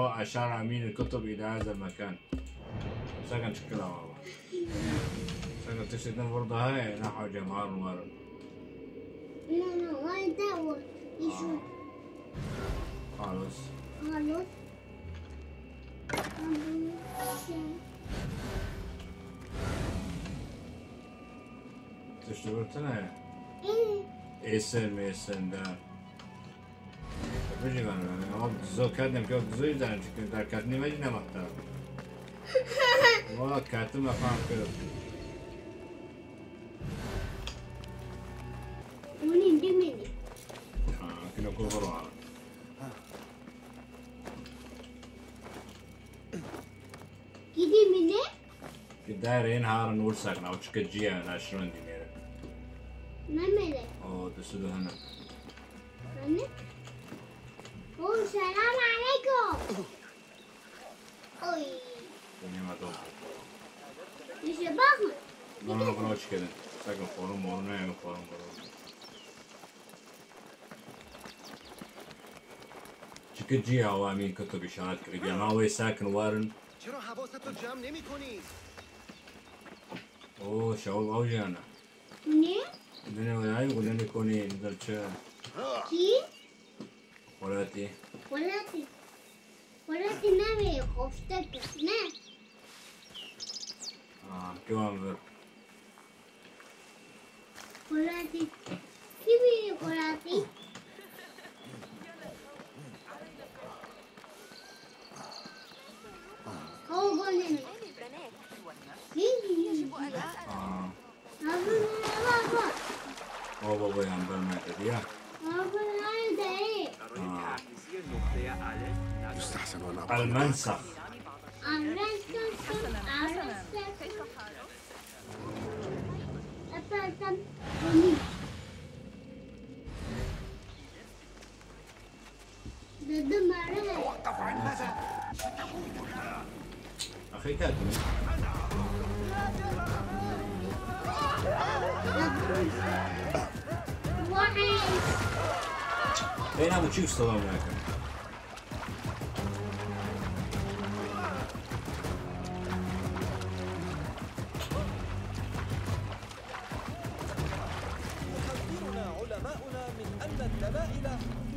أشار أمين الكتب إلى هذا المكان. سكن شكلها والله. سكن تشتغل برضه هاي نحو جمهور المرض. No, why that one? You should. خلاص. خلاص. تشتغل تنا. إيه. Essen där. بيجي أنا والله زو كاتني كيف زوج ده أنا كاتني ما جينا محتار. والله كاتم ما فاهم كده. ونين دمني. كنا كبروا. كذي مني؟ كدايرين هارن ورسقنا وتشكجيا ناشرون دينير. ما ملك. أوه تسدو هنا. هنا؟ أوه السلام عليكم. أوي. دنيا ما توقف. مش باخد. ما نقولش كده. ساكن فورم مورنا يعني فورم فورم. تشكجيا وامين كتب إشارات كريجيا ما هو ساكن وارن. چرا حواستو جمع نمی‌کنی؟ اوه شاول اوجانا. مني؟ دنيا وياي ودنيا كوني ندرتشا. كي؟ ولاتي. ولاتي نامي خفتك نام. كمان بر. ولاتي كيف ولاتي؟ هو قولني. يجب أن هو بابا ينبر ما تديا. يستحسن أن أبقى المنسخ. توقف عن هذا. أخي كاتب. أنا بتشوف صلاة معك. يخبرنا علماؤنا من أن الدلائل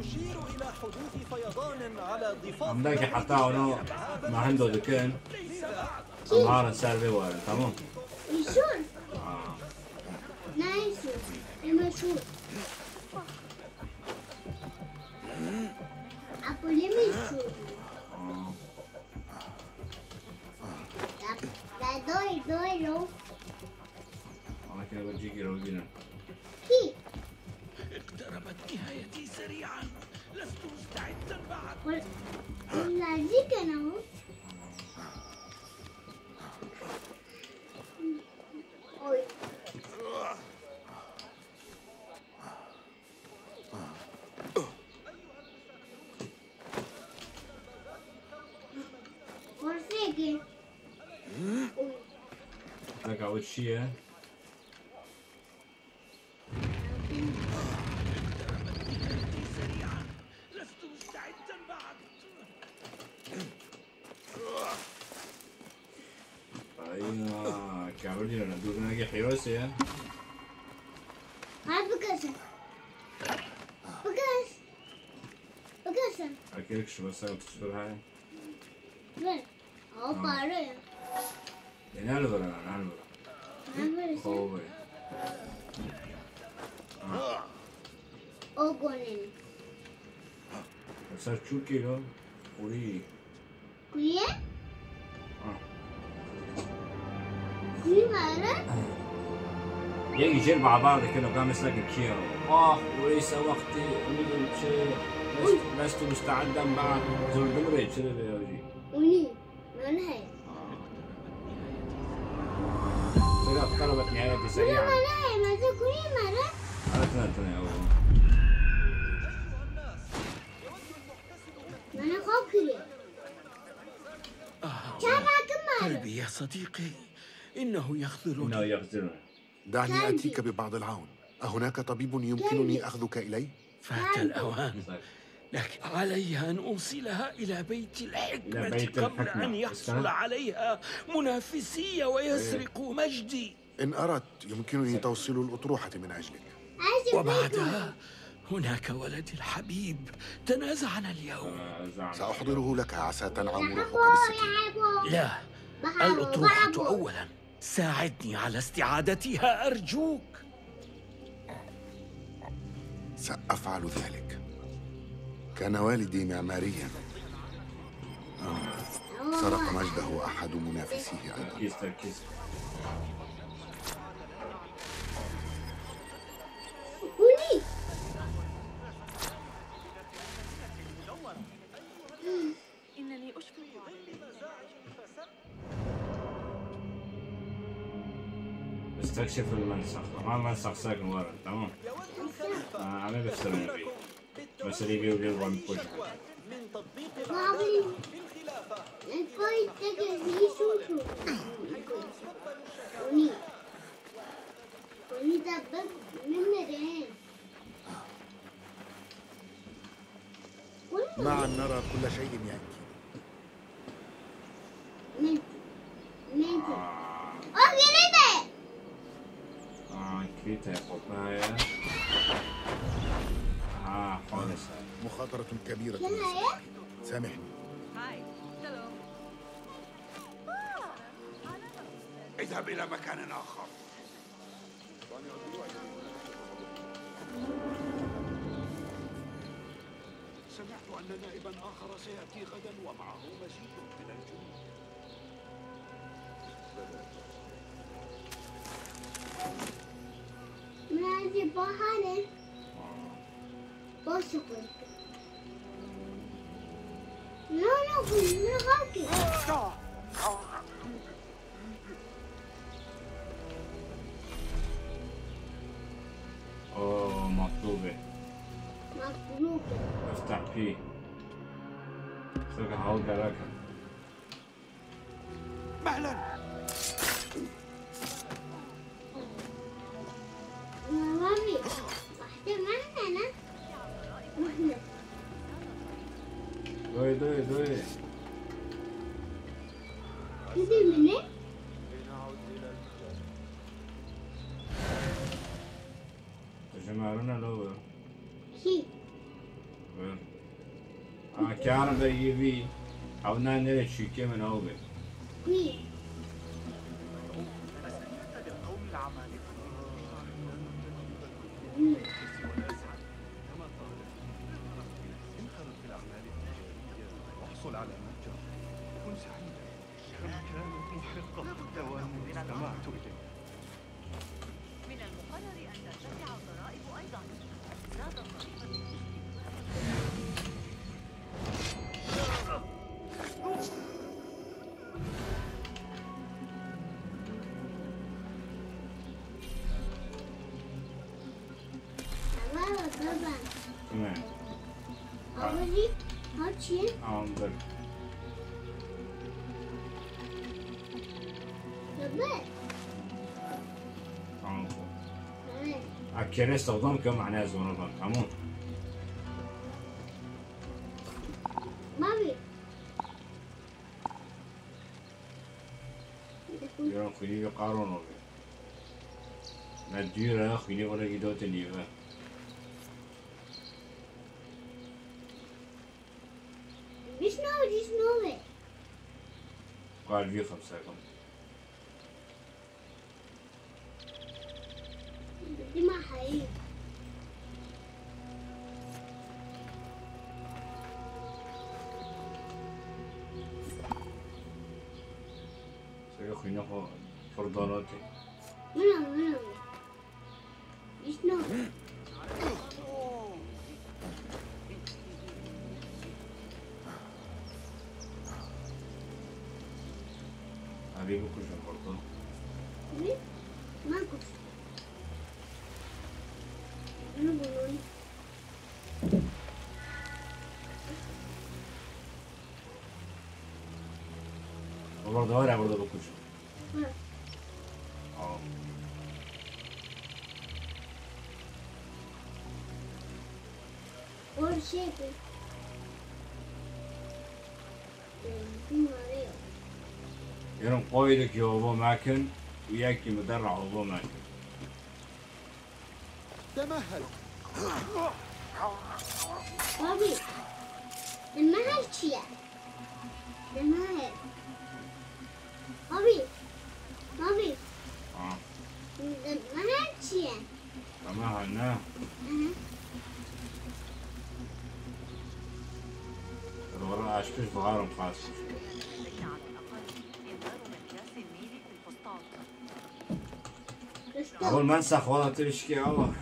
تشير إلى حدوث فيضان على ضفاف عندك حتى أنا ما عنده دكان. أمارة سالفة وارد تمام. يشون نايس المشهور أقول مشهور دوي رو أنا كنا بجيكي روجينا. كي اقتربت نهايتي سريعا. لست مستعدا بعد. ولا جيك أنا ورسيكي لك أول شيء. لست مستعدا بعد. أيوة كابرجي لنا دورنا كي حيوسي. هات بكسر أكيد شو بس تصبر هاي. وين أو بارة نالبرا. خوي. أو قولين صار شو كيلو؟ وري. كويه كويه مارة يجي جيل مع بعض كده وكان مسلك كيلو. وليس وقتي أريد شيء. لست مستعدا بعد. زول دمري شنو بيجي. وني من هي كده اقتربت نهايتي ولا سريعا. من هي ما تكوني مرة أنا من خوكري شارع كمان قلبي يا صديقي، إنه يخذلني. إنه يغزلنا. دعني آتيك ببعض العون. أهناك طبيب يمكنني أخذك إليه؟ فات الأوان. لكن علي أن أوصلها إلى بيت الحكمة بيت قبل الحكمة. أن يحصل عليها منافسي ويسرقوا مجدي. إن أردت يمكنني توصيل الأطروحة من أجلك. عايز بيتهم. وبعدها هناك ولدي الحبيب تنازعنا اليوم. سأحضره لك عسى تنعم روحك يا بالسكينة. عبو لا، بحبه، الأطروحة بحبه. أولا، ساعدني على استعادتها أرجوك. سأفعل ذلك. كان والدي معماريا. سرق مجده أحد منافسيه أيضا. تركيز تركيز. وني إنني أشفق عليك. استكشف المنسخ. ما المنسخ ساكن ورا. تمام. أنا بفسر فيه. بس اللي بيبغى يبغى من تطبيق بابي العدالة في الخلافة. الكوي تجي يشوفوا وني وني دبب من مدين معا نرى كل شيء يأتي. من أوه كريتا قطايا. خالص. مخاطرة كبيرة. كده سامحني. هاي، سلام. اذهب إلى مكان آخر. سمعت أن نائبا آخر سيأتي غدا ومعه مزيد من الجنود. ماشي بحالي بوشكل لا من غاكي أوه مطلوبة. مطلوب افتح فيه. سوق حول براكة. مهلا. مامي واحدة معنا واحدة دوي. كده مني تجمعنا لو. شي كان بيجي أو نانير شيكي من أوبي. مي واحصل على متجر. كن سعيدا. كم كانت محقة دوام استمعت إليه. من المقرر أن ترتفع الضرائب أيضا. زاد الضريبة. بابا بابا تمام. أوري هاتشي أنظر. بابا أنظر. أكيد استخدام كم معناه زمان تمام. مامي يوم خليه قارون ولا. نديره خليه ولا جدوت النيفا. ديش نوه قال في 5 كم. دي ما حقيقي سيخلينا فرضاناتي. منو ديش نوه عليه بكل شيء فرضان. ما كنت أنا بقول وبرضه ورع برضه بكل شيء. أول شيء يرم قويدك يوبو ماكن وياكي مدرع وبو ماكن. تمهل. بابي المهل شيء المهل بابي المهل شيء ما هنا الغراء اشكش بغارم خاص. لدي على الأقل إنذار مقياس النيل في الفسطاط. أول ما انسخ والله تشكي الله.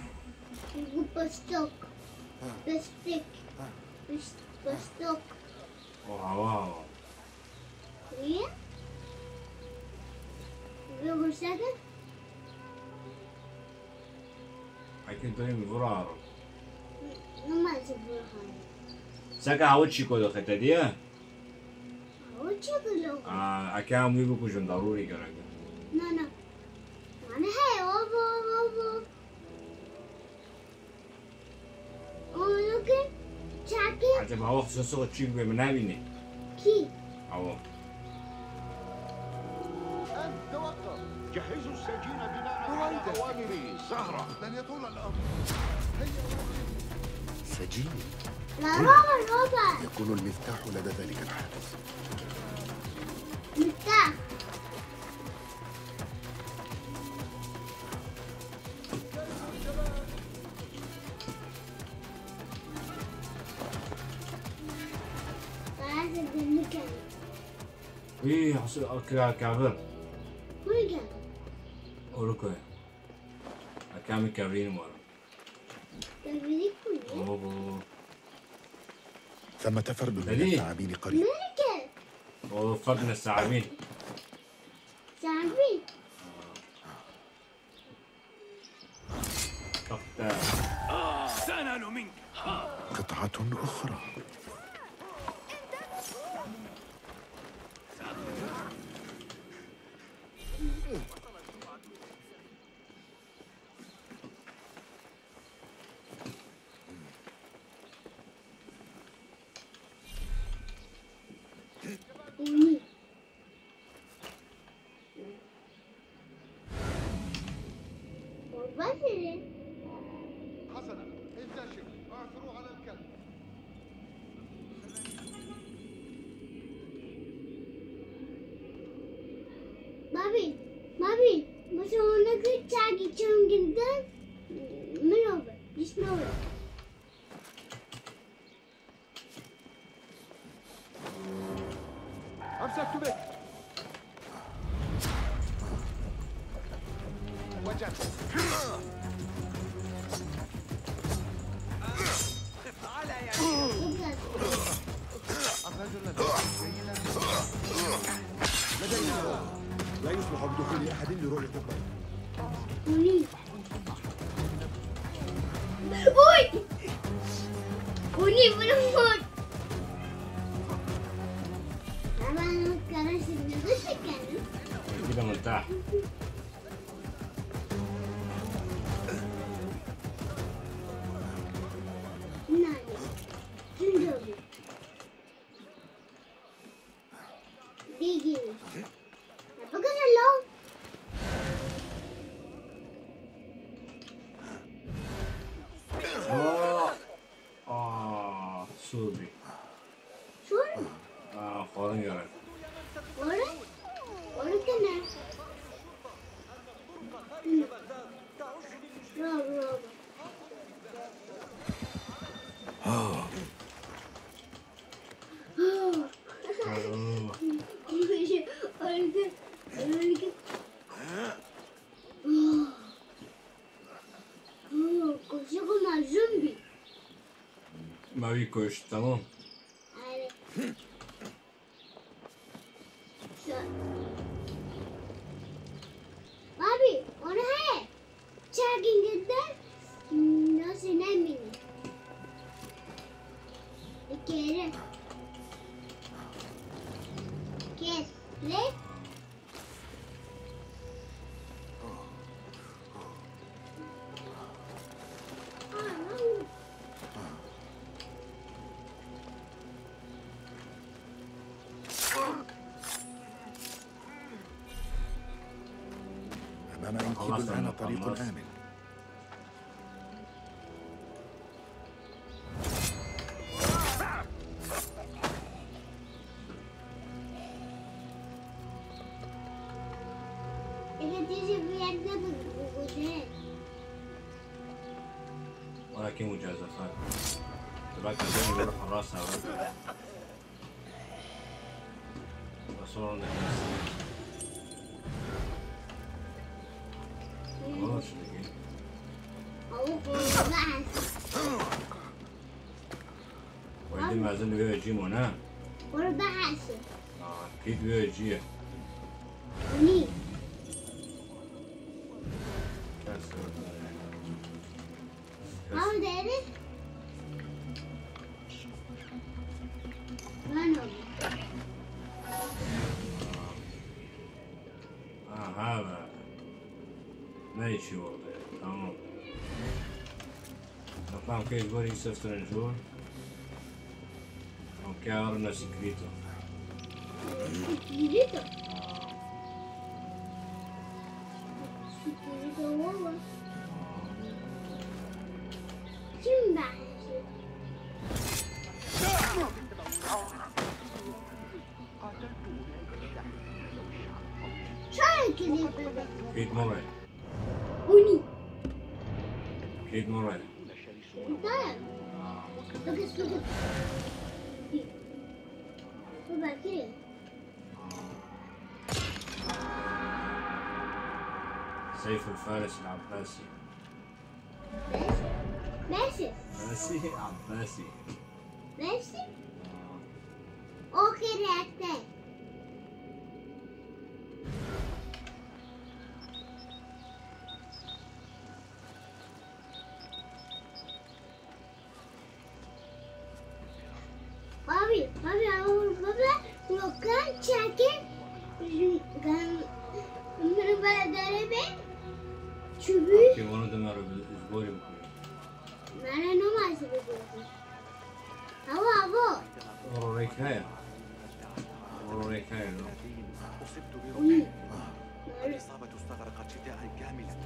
بستوك واو ايه بيقول ساكت أكيد دوين غرار. ما تبغى ساكا هاوتشي كودو ختادية. وش يقولوا أكام ويبكو جن ضروري كراكا. لا أنا هاي بابا ممكن شاكي حتى بهوا خصوصا تشيك بمنابيني. كي أو أنت توقف. جهزوا السجين بناء على أوامري. سهرة. لن يطول الأمر. سجين. لا بابا يكون المفتاح لدى ذلك الحارس. مفتاح لازم نكمل إيه حصل كابر. وين أوروكوي. أكام كابرين مرة. كملي كله أوه ثمة فرد من دليل. الثعابين قريب. ملكة أوه فقنا الثعابين. تعرفين سأنال منك. قطعة أخرى. وني وبصري حسنا انتشر اعثروا على الكلب. بابي بس هناك تاجي كم جدا منوبة مش نوبة أمسكت بك. وجدت. لدينا لا يصلح بدخول أحد لرؤية الضيف. وني أوي وني بنموت طبعا كراسي بس كان كده مرتاح. ناني تندوبي ديجي بقول له سوري. شو خورن يرى. ولا كنا برافو شغل مع الزومبي ما بيكوش تمام. بابي وانا هاي شاقين جدا ناس نايمين كيف كيف ليه الآن طريق آمن. إذا تيجي بيدنا بالوجود ولكن مجازفات تبقى كذا يروح الراس هذا بصورة نفسية خلاص دقيقة أو بحث ويدي ما زال بيجي منا والبحث أكيد بيجي وني هاو داري ما هذا ماشي والله تمام نقام كيف بوري سسترنجور أو كارنا سكريتو Securito. Securito والله شو بعد شو كذي بابا أكيد مرة وني أكيد مرة طيب بقص بابا كذا سيف الفارس العباسي ماشي عباسي عباسي ماشي اوكي ريحتين بابا لو كان شاكر كان من بلد شو بي كي وانا دمر بالاسبوع يمكن معنا نو ما يسوي أبو وروريك هاي وروريك هاي أصبت وني الإصابة استغرقت شتاء كاملا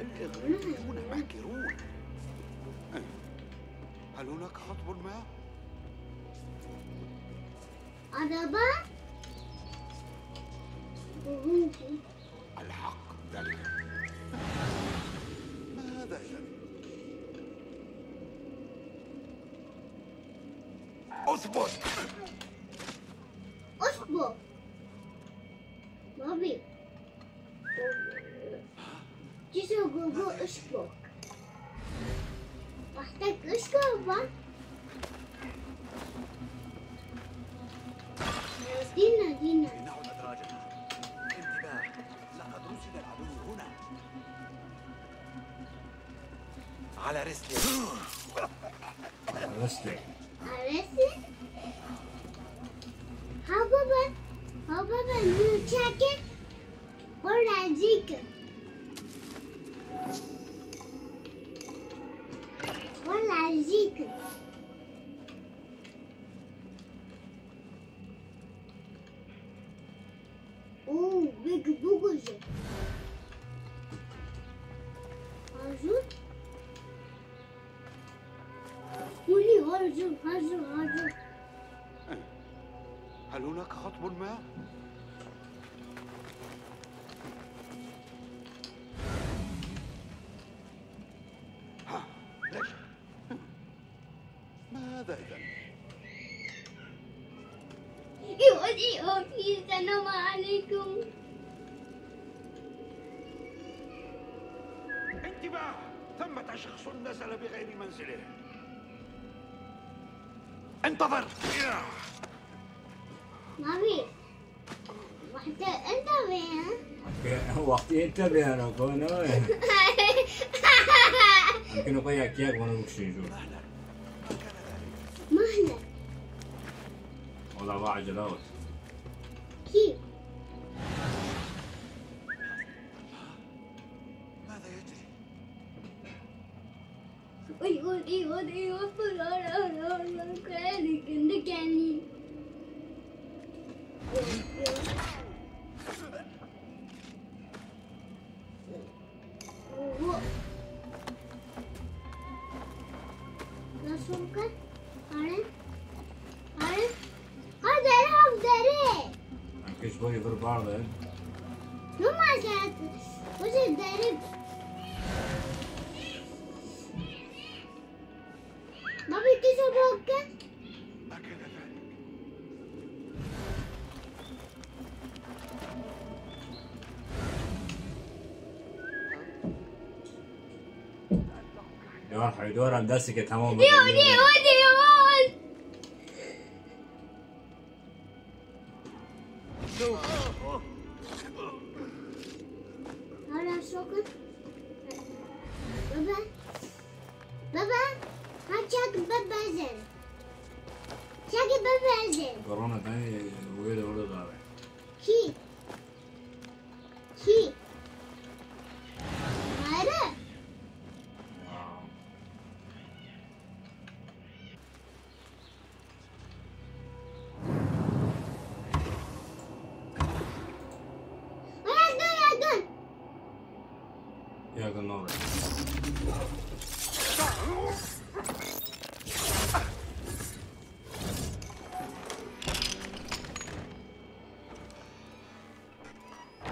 الإغريقيون ماكرون. هل هناك خطب ما؟ أدبا وهوكي الحق ذلك. ما هذا إذن؟ اثبت. أصبر بابي جيسو جوجو أصبر محتاج أشكر دينا نعد أدراجنا. انتباه، لقد رصد العدو هنا. على رسلك. رسلك عرفتي؟ How Baba new jacket ولا جيكا ولا جيكا اوه بيج بوجو هاجو ولي هاجو هل هناك خطب ما؟ ليش؟ ما هذا إذن؟ ايوه السلام عليكم انتباه! ثمة شخص نزل بغير منزله. انتظر. مامي واحدة انت وين؟ وقتي انتبه انا كنا يمكن اقول كياك وانا مكشيجو مهلا ولا باع عجلات كيف؟ ماذا يجري؟ ايوه كاني شوكة هارن هذا رهب داري كيش بوي في بعض نو ما جات وش داري ما بدي شوكة ما كان ذلك. يا حيدور هندسي تمام ودي هلا شوكة بابا هاتشاك بابا زين شاكي بابا زين كورونا تاني ويلي ولد ضارع شي هذا يا النور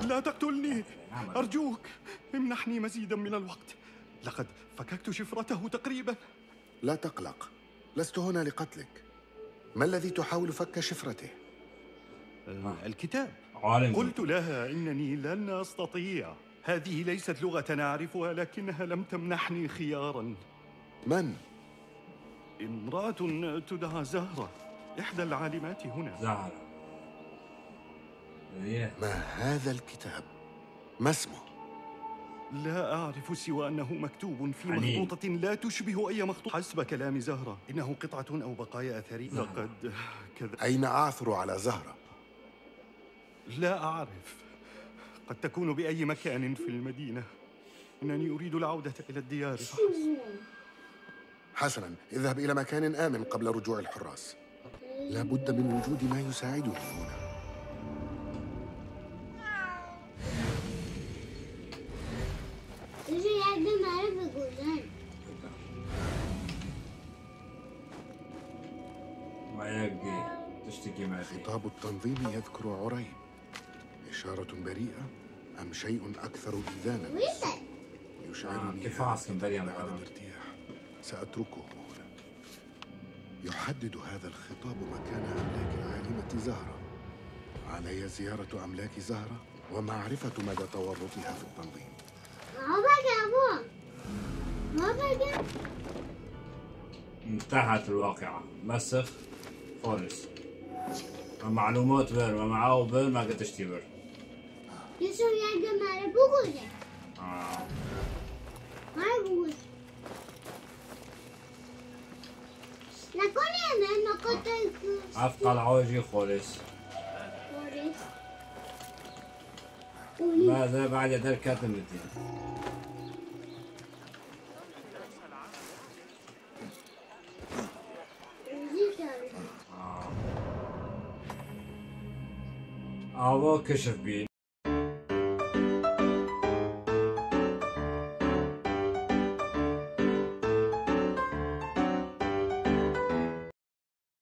لا تقتلني أرجوك، امنحني مزيدا من الوقت. لقد فككت شفرته تقريبا. لا تقلق، لست هنا لقتلك. ما الذي تحاول فك شفرته؟ الكتاب. عالم قلت لها إنني لن أستطيع. هذه ليست لغة أعرفها، لكنها لم تمنحني خيارا. من؟ امرأة تدعى زهرة، إحدى العالمات هنا. زهرة ما هذا الكتاب؟ ما اسمه؟ لا أعرف سوى أنه مكتوب في حنين. مخطوطة لا تشبه أي مخطوط. حسب كلام زهرة إنه قطعة أو بقايا أثرية. لقد كذا. أين أعثر على زهرة؟ لا أعرف، قد تكون بأي مكان في المدينة. إنني أريد العودة إلى الديار فحسب. حسنا، اذهب إلى مكان آمن قبل رجوع الحراس. لا بد من وجود ما يساعدني هنا. ما يقضي تشتكي ما في خطاب التنظيم يذكر عريب. إشارة بريئة أم شيء أكثر إذانا؟ يشعرني كيف أصلا بريئة بعد القرار؟ الارتياح. سأتركه هنا. يحدد هذا الخطاب مكان أملاك العالمة زهرة. علي زيارة أملاك زهرة ومعرفة مدى تورطها في التنظيم. انتهت الواقعة. مسخ خالص. معلومات بير ومعاه بير ما قد تشتبر. أثقل عوجي خالص. ماذا بعد ذلك كاتم الدين؟ هذا كشف بي